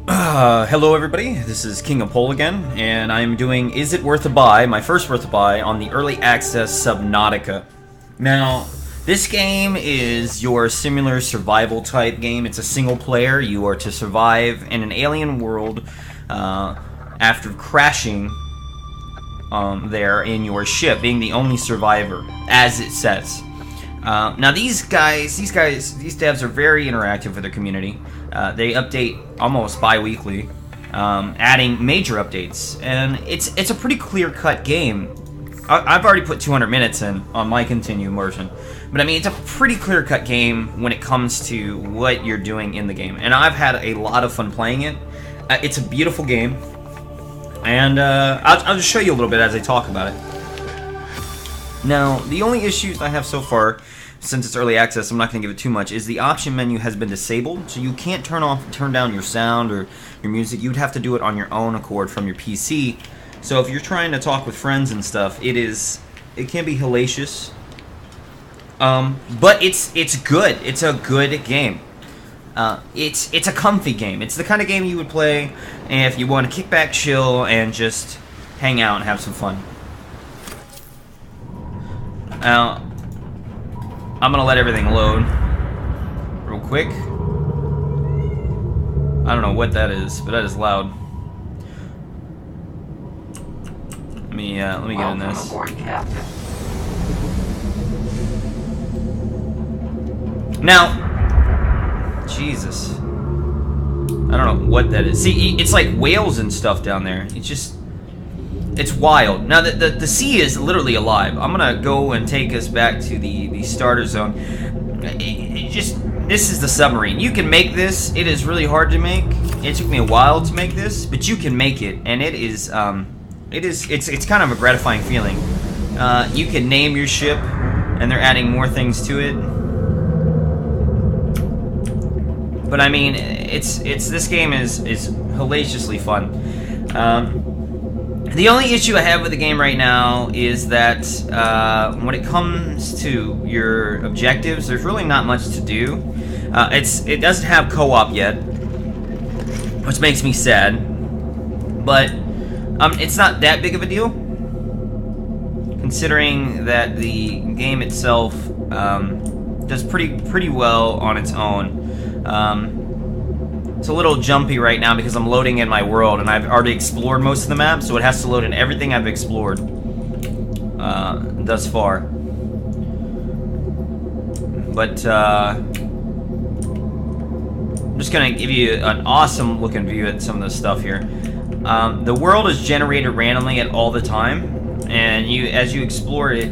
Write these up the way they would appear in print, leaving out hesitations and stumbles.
Hello everybody, this is King of Pole again, and I'm doing Is It Worth a Buy, my first worth a buy, on the early access Subnautica. Now, this game is your similar survival type game. It's a single player. You are to survive in an alien world after crashing there in your ship, being the only survivor, as it says. Now these devs are very interactive with their community. They update almost bi-weekly, adding major updates, and it's a pretty clear-cut game. I've already put 200 minutes in on my continue immersion, but I mean it's a pretty clear-cut game when it comes to what you're doing in the game, and I've had a lot of fun playing it. It's a beautiful game, and I'll just show you a little bit as I talk about it. Now, the only issues I have so far, since it's early access, I'm not going to give it too much, is the option menu has been disabled, so you can't turn down your sound or your music. You'd have to do it on your own accord from your PC. So if you're trying to talk with friends and stuff, it can be hellacious. But it's good. It's a good game. It's a comfy game. It's the kind of game you would play if you want to kick back, chill, and just hang out and have some fun. Now, I'm gonna let everything load real quick. I don't know what that is, but that is loud. Let me get in this. Now, Jesus, I don't know what that is. See, it's like whales and stuff down there. It's wild. Now, the sea is literally alive. I'm gonna go and take us back to the starter zone. This is the submarine. You can make this. It is really hard to make. It took me a while to make this, but you can make it, and it's kind of a gratifying feeling. You can name your ship, and they're adding more things to it. But I mean, this game is hellaciously fun. The only issue I have with the game right now is that when it comes to your objectives, there's really not much to do. It doesn't have co-op yet, which makes me sad. But it's not that big of a deal, considering that the game itself does pretty well on its own. It's a little jumpy right now because I'm loading in my world, and I've already explored most of the map, so it has to load in everything I've explored thus far. But I'm just gonna give you an awesome looking view at some of this stuff here. The world is generated randomly at all the time, and as you explore it,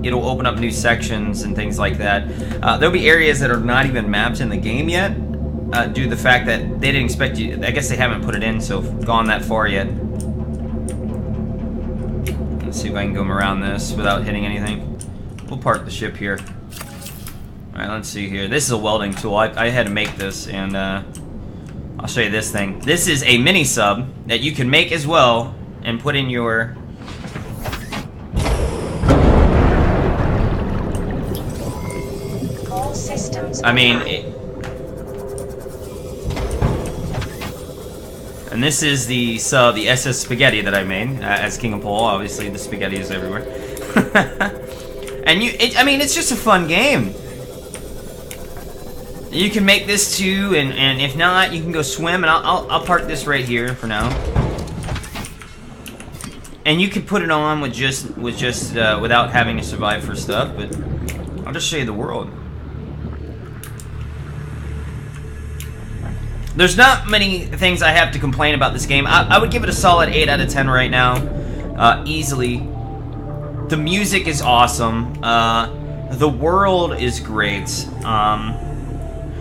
it'll open up new sections and things like that. There'll be areas that are not even mapped in the game yet. Due to the fact that they didn't expect you. I guess they haven't put it in, so gone that far yet. Let's see if I can go around this without hitting anything. We'll park the ship here. Alright, let's see here. This is a welding tool. I had to make this, and I'll show you this thing. This is a mini sub that you can make as well and put in your... All systems. I mean... And this is the SS Spaghetti that I made as King of Pole. Obviously, the spaghetti is everywhere. And I mean, it's just a fun game. You can make this too, and if not, you can go swim. And I'll park this right here for now. And you can put it on with just without having to survive for stuff. But I'll just show you the world. There's not many things I have to complain about this game. I would give it a solid 8 out of 10 right now, easily. The music is awesome. The world is great.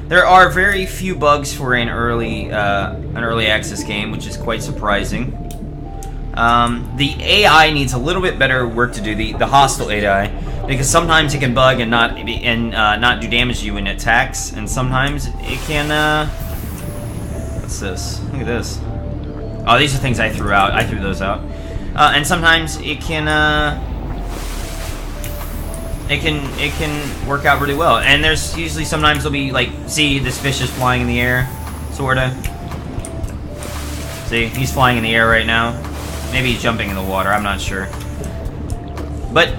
There are very few bugs for an early access game, which is quite surprising. The AI needs a little bit better work to do, the hostile AI, because sometimes it can bug and not do damage to you when it attacks, and sometimes it can. What's this? Look at this. Oh, these are things I threw out. I threw those out. And sometimes it can work out really well. And there's usually sometimes there'll be like, see, this fish is flying in the air, sorta. See, he's flying in the air right now. Maybe he's jumping in the water, I'm not sure. But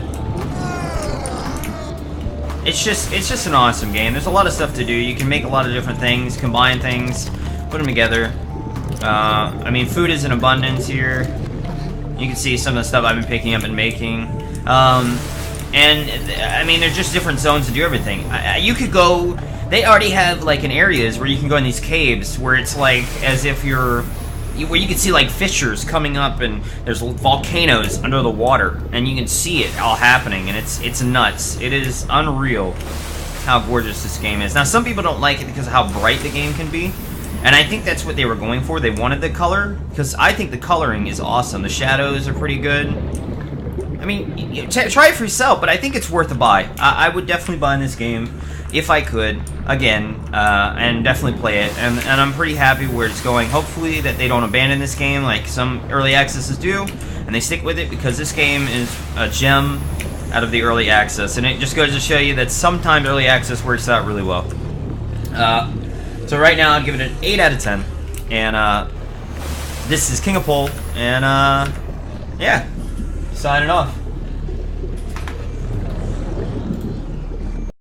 it's just an awesome game. There's a lot of stuff to do. You can make a lot of different things, combine things, put them together. I mean, food is in abundance here. You can see some of the stuff I've been picking up and making. And, I mean, there's just different zones to do everything. You could go... They already have, like, in areas where you can go in these caves where it's, like, as if you're... Where you can see, like, fissures coming up and there's volcanoes under the water. And you can see it all happening, and it's nuts. It is unreal how gorgeous this game is. Now, some people don't like it because of how bright the game can be. And I think that's what they were going for. They wanted the color, because I think the coloring is awesome. The shadows are pretty good. I mean, try it for yourself, but I think it's worth a buy. I would definitely buy this game if I could, again, and definitely play it. And I'm pretty happy where it's going. Hopefully that they don't abandon this game like some early accesses do, and they stick with it, because this game is a gem out of the early access. And it just goes to show you that sometimes early access works out really well. So right now, I'll give it an 8 out of 10. And, this is King of Pole, and, yeah, signing off.